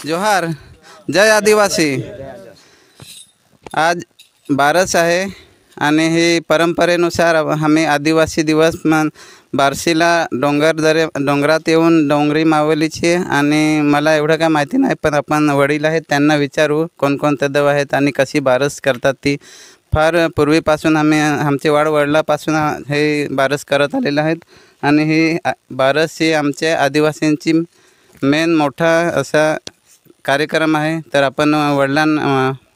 जोहार, जय आदिवासी। आज बारस आहे आणि ही परंपरेनुसार आम्ही आदिवासी दिवस बार्शीला डोंगरात येऊन डोंगरी माऊलीची आणि मला एवढं काय माहिती नाही, पण आपण वडील आहेत त्यांना विचारू कोणकोणते देव आहेत आणि कशी बारस करतात ती। फार पूर्वीपासून आमचे वडिलांपासून हे बारस करत आलेले आहेत आणि ही बारस ही आमच्या आदिवासींची मेन मोठा असा कार्यक्रम आहे। तर आपण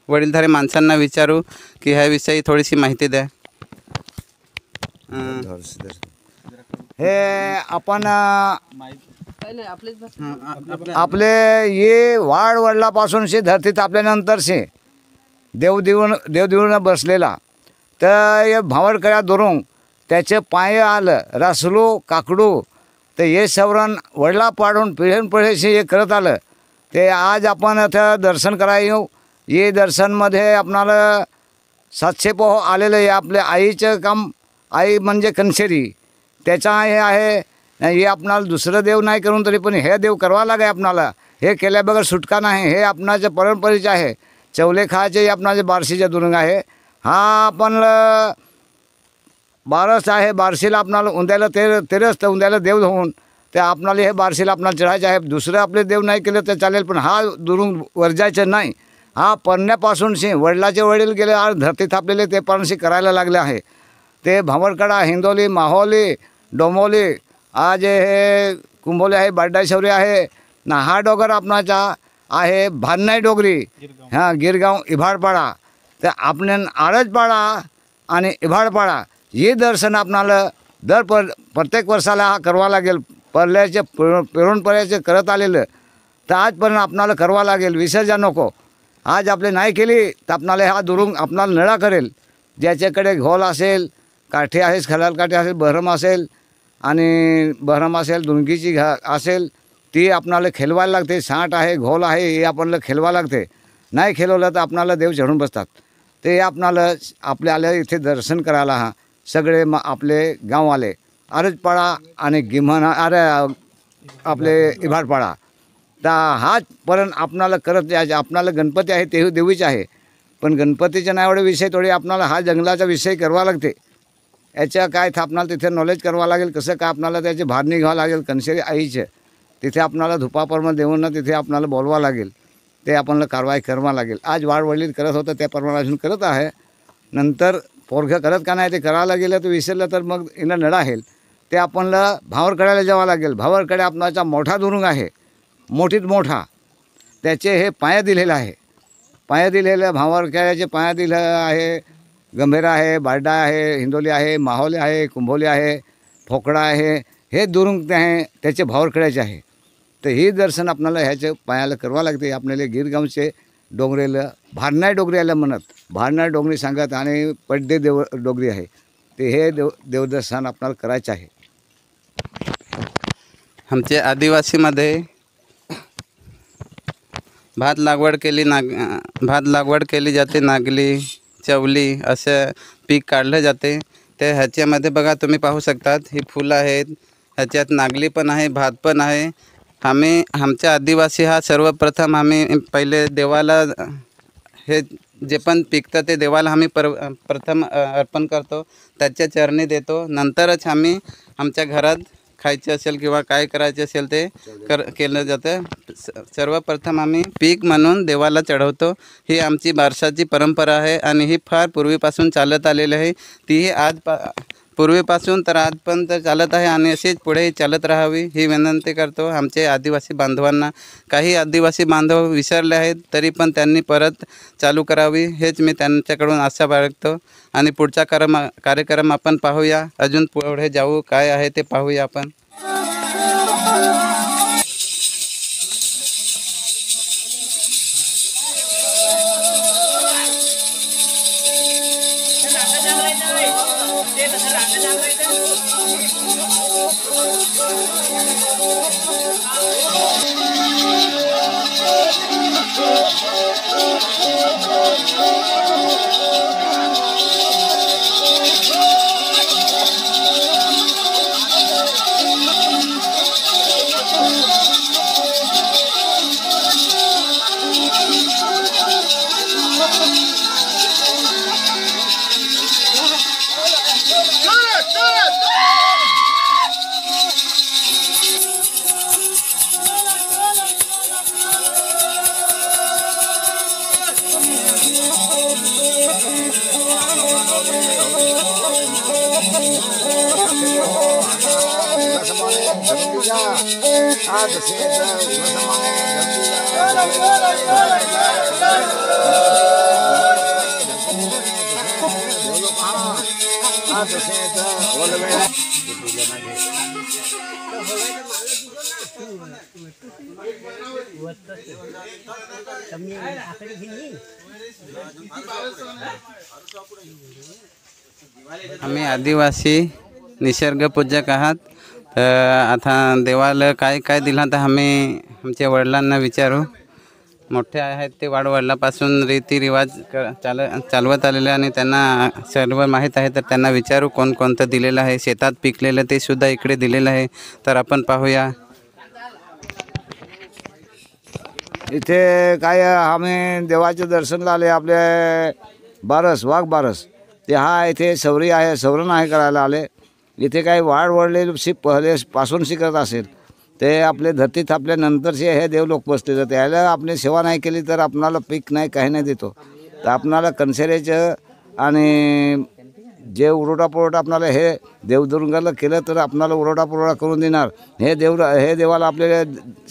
वडीलधारी माणसांना विचारू की ह्याविषयी थोडीशी माहिती द्या। हे आपण आपले ये वाड वडिलापासून शे धरतीत आपल्यानंतर शे देव बसलेला तर हे भावडकड्या धरून त्याचे पाय आलं रसलू काकडू तर हे सवरण वडला पाडून पिढ्यानपिढ्याशी हे करत आलं ते आज आपण आता दर्शन करायला येऊ। ये दर्शनमध्ये आपणाला 700 पोह आलेलं आहे। आपल्या आईचं काम, आई म्हणजे कणसेरी, त्याचा हे आहे हे आपणाला दुसरं देव नाही करून तरी पण हे देव करवा लागे आपणाला। हे केल्या बगर सुटका नाही, हे आपणाच्या परंपरेचं आहे। चवले खायचे आपणाचे बार्शीचे दुरंग आहे। हा आपण बारस आहे, बार्शीला आपणाला उंद्याला तेरस तर उंद्याला देव होऊन ते आपणाला हे बार्शीला आपणाला चढायचं आहे। दुसरं आपले देव नाही केलं तर चालेल, पण हा दुरुंग वरजायचं नाही। हा परण्यापासून वडिलाचे वडील गेले आज धरती थापलेले ते पर्यंत करायला लागले आहे। ते भावरकडा, हिंदोली, माहोली, डोंबोली, आज हे कुंभोली आहे, बारडाशौरी आहे ना। हा डोंगर आपणाचा आहे भाननाई डोगरी, हां गिरगाव इभाडपाडा। तर आपण आरजपाडा आणि इभाडपाडा हे दर्शन आपणाला प्रत्येक वर्षाला हा करवा लागेल। परल्याचे पेरूनपर्यंत करत आलेलं तर आजपर्यंत आपणाला करवा लागेल। विसर्जन नको, आज आपले नाही केली तर आपणाला हा दुरुंग आपणाला नळा करेल। ज्याच्याकडे घोल असेल, काठी आहे, खलाल काठी असेल, बहरम असेल, दुंगीची असेल ती आपणाला खेळवायला लागते। साठ आहे, घोल आहे, हे आपल्याला खेळवा लागते। नाही खेळवलं तर आपणाला देव चढून बसतात। ते आपणाला आपल्या आले इथे दर्शन करायला हा सगळे आपले गाववाले आरजपाडा आणि आपले इभाडपाडा तर हाचपर्यंत आपणाला करत यायचे। आपणाला गणपती आहे ते देवीच आहे, पण गणपतीच्या नावाडे विषय थोडी आपणाला हा जंगलाचा विषय करवा लागते। याच्या काय आपणाला तिथे नॉलेज करवा लागेल, कसं काय आपणाला त्याची भारणी घ्यावं लागेल। कणसेरी आईचे तिथे आपणाला धुपापर्म देऊन तिथे आपणाला बोलवा लागेल, ते आपल्याला कारवाई करवा लागेल। आज वाडवडील करत होतं त्याप्रमाणे अजून करत आहे। नंतर पोरगं करत का नाही ते करायला गेलं तर विसरलं तर मग हिला नडा आहे। ते आपल्याला भावरकड्याला जावं लागेल। भावरकडे आपणाचा मोठा दुरुंग आहे, मोठीत मोठा, त्याचे हे पाया दिलेलं आहे। पाया दिलेलं भावरकड्याचे पाया दिलं आहे। गंभीरा आहे, बारडा आहे, हिंदोली आहे, माहोली आहे, कुंभोली आहे, फोकडा आहे, हे दुरुंग ते आहे त्याचे भावरकड्याचे आहे। तर हे दर्शन आपल्याला ह्याचे पायाला करवा लागते। आपल्याला गिरगावचे डोंगरेला भारनाई डोंगरी आल्या म्हणत, भारनाई डोंगरी सांगत आणि पड्डे डोंगरी आहे ते हे देवदर्शन आपल्याला करायचं आहे। आमच्या आदिवासीमध्ये भात लागवड केली जाते। नागली, चवली असं पीक काढलं जाते। ते ह्याच्यामध्ये बघा तुम्ही पाहू शकतात ही फुलं आहेत, ह्याच्यात नागली पण आहे, भात पण आहे। आमच्या आदिवासी हा सर्वप्रथम आम्ही पहिले देवाला हे जे पण पिकतं ते देवाला आम्ही प्रथम अर्पण करतो, त्याच्या चरणी देतो। नंतरच आम्ही आमच्या घरात खायचे असेल किंवा काय करायचे असेल ते केलं जातं. सर्वप्रथम आम्ही पीक म्हणून देवाला चढवतो. ही आमची बारशाची परंपरा आहे आणि ही फार पूर्वीपासून चालत आलेली आहे. तीही पूर्वीपासून तर आजपर्यंत चालत आहे आणि अशीच पुढेही चालत राहावी ही विनंती करतो आमचे आदिवासी बांधवांना. काही आदिवासी बांधव विसरले आहेत तरी पण त्यांनी परत चालू करावी हेच मी त्यांच्याकडून आशा बाळगतो. आणि पुढचा कार्यक्रम आपण पाहूया. अजून पुढे जाऊ, काय आहे ते पाहूया आपण. आम्ही आदिवासी निसर्गपूजक आहात. तर आता देवाला काय काय दिलं तर आम्ही आमच्या वडिलांना विचारू. मोठे आहेत ते वाडवडिलापासून रीतिरिवाज चालवत आलेले आणि त्यांना सर्व माहीत आहे. तर त्यांना विचारू कोणकोणतं दिलेलं आहे. शेतात पिकलेलं ते सुद्धा इकडे दिलेलं आहे. तर आपण पाहूया. इथे काय आम्ही देवाचे दर्शनला आले. आपले वाघ बारस ते हा इथे सवरी आहे, सवरण आहे करायला आले. इथे काही वाढ वडलेली पहिलेपासून शिकत असेल ते आपले धरती थापल्यानंतरचे हे देव लोक बसले तर त्याला आपली सेवा नाही केली तर आपणाला पीक नाही, काही नाही देतो. तर आपणाला कनसेरेचं आणि जे उरोटापुरोटा आपणाला हे देवदुर्गाला केलं तर आपणाला उरोटापुरोटा करून देणार. हे देवाला आपल्याला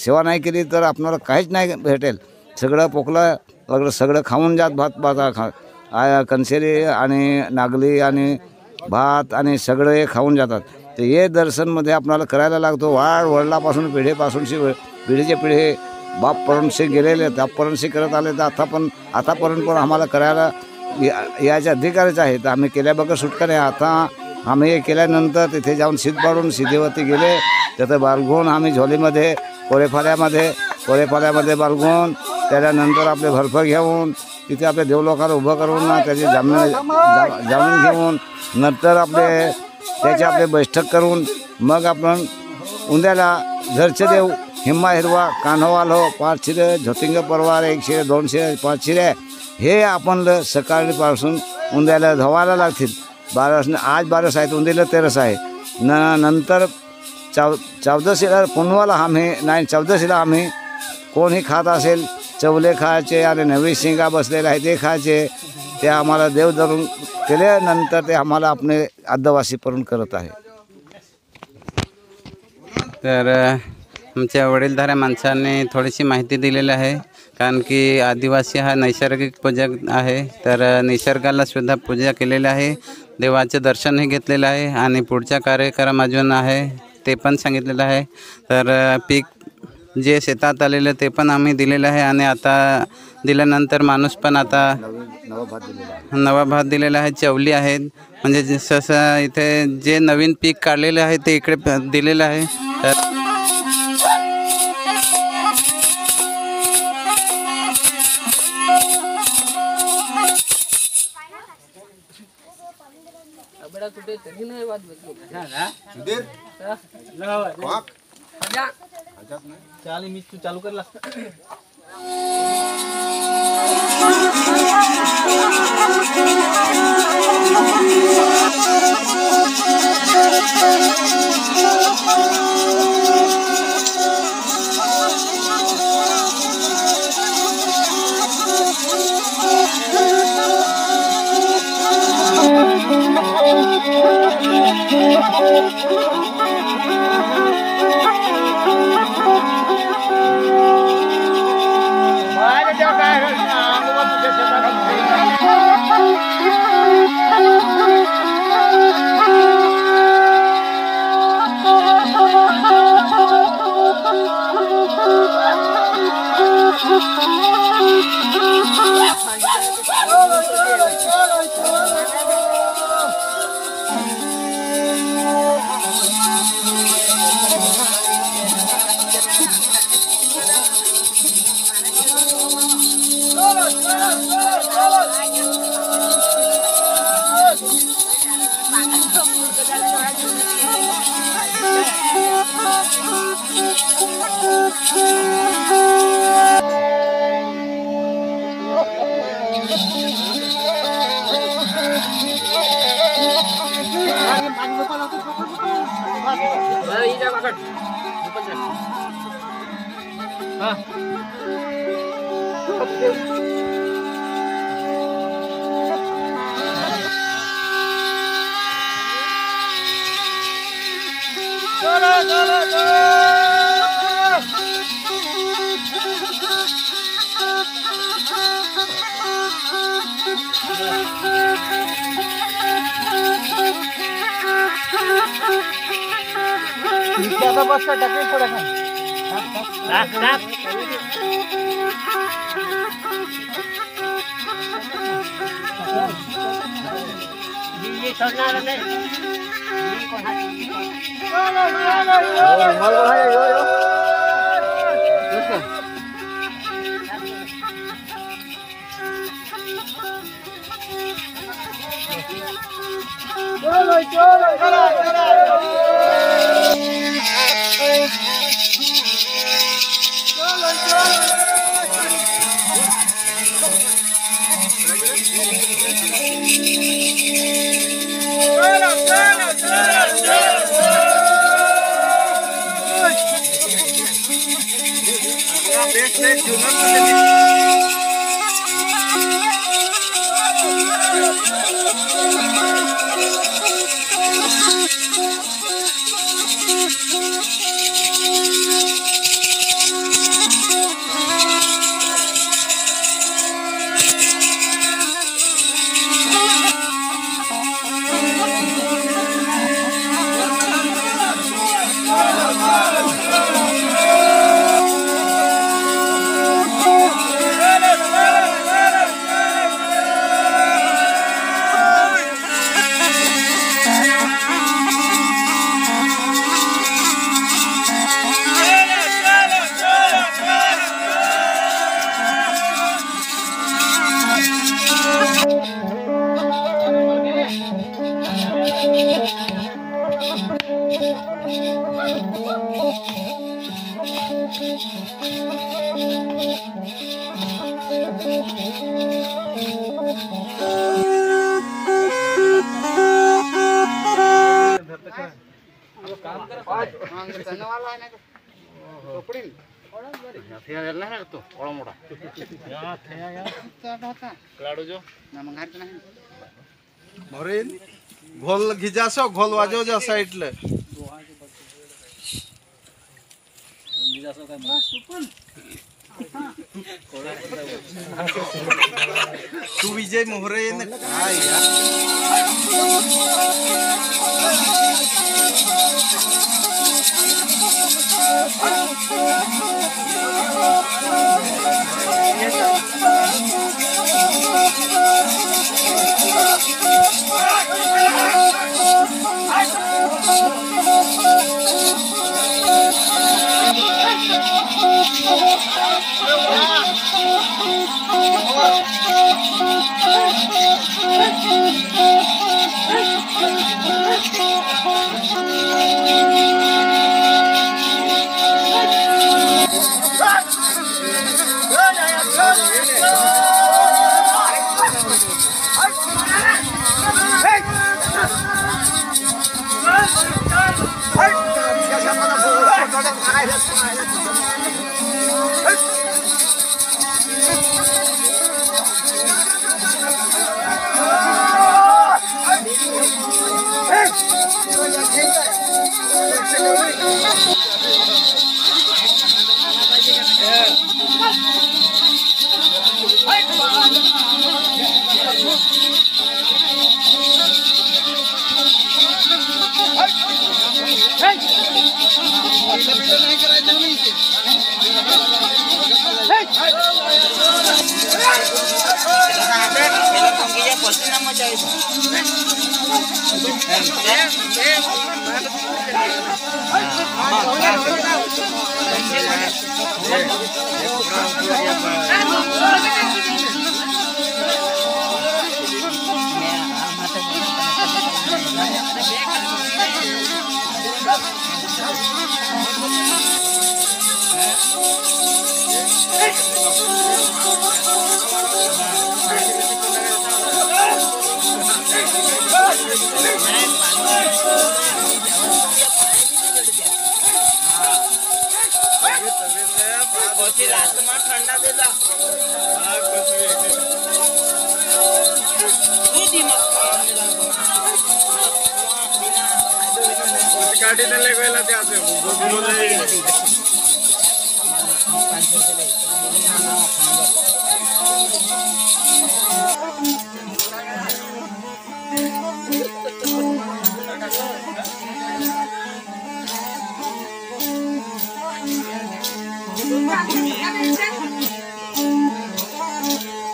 सेवा नाही केली तर आपणाला काहीच नाही भेटेल. सगळं पोकलं वगैरे सगळं खाऊन जात. भात कनसेरी आणि नागली आणि भात आणि सगळं हे खाऊन जातात. तर हे दर्शनमध्ये आपल्याला करायला लागतो. वडिलापासून पिढीचे पिढी बापपर्यंतशी गेलेले त्यापर्यंतशी करत आले. तर आतापर्यंत पण आम्हाला करायला याचे अधिकारच आहे. तर आम्ही केल्या बघा सुटका नाही. आता आम्ही हे केल्यानंतर तिथे जाऊन शीत पाडून सिद्धेवरती गेले. तिथं बालगून आम्ही झोलीमध्ये कोरेफाल्यामध्ये बालगून त्याच्यानंतर आपले भरफ घेऊन तिथे आपल्या देवलोकाला उभं करून त्याची जामीन घेऊन नंतर आपले बैठक करून मग आपण उंद्याला घरचे देव हिम्मा हिरवा कान्हवालो 5 शिरे झोतिंग परवार 1 शिरे 2 शिरे 5 शिरे हे आपण सकाळपासून उंद्याला धवायला लागतील. आज 12 आहेत, उंद्याला 13 आहे. नंतर 14शीला पुनवाला आम्ही नाही 14शीला आम्ही कोणी खात असेल चवले खायचे आणि नवी शिंगा बसलेले आहे ते खायचे. ते आम्हाला देव धरून केल्यानंतर ते आम्हाला आपले आदिवासीपर्यंत करत आहे. तर आमच्या वडीलधाऱ्या माणसांनी थोडीशी माहिती दिलेली आहे. कारण की आदिवासी हा नैसर्गिक पूजक आहे. तर निसर्गाला सुद्धा पूजा केलेली आहे. देवाचे दर्शनही घेतलेलं आहे आणि पुढचा कार्यक्रम अजून आहे ते पण सांगितलेलं आहे. तर पीक जे शेतात आलेलं ते पण आम्ही दिलेलं आहे. आणि आता दिल्यानंतर माणूस पण आता नवा भात दिलेला आहे. चवली आहेत म्हणजे जसं इथे जे नवीन पीक काढलेलं आहे ते इकडे दिलेलं आहे. चालू कर लागतं. घोल घिजासो घोल वाजो जा साइडले तू विजय मोहरे ने काय Yeah.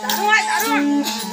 Taruh, taruh.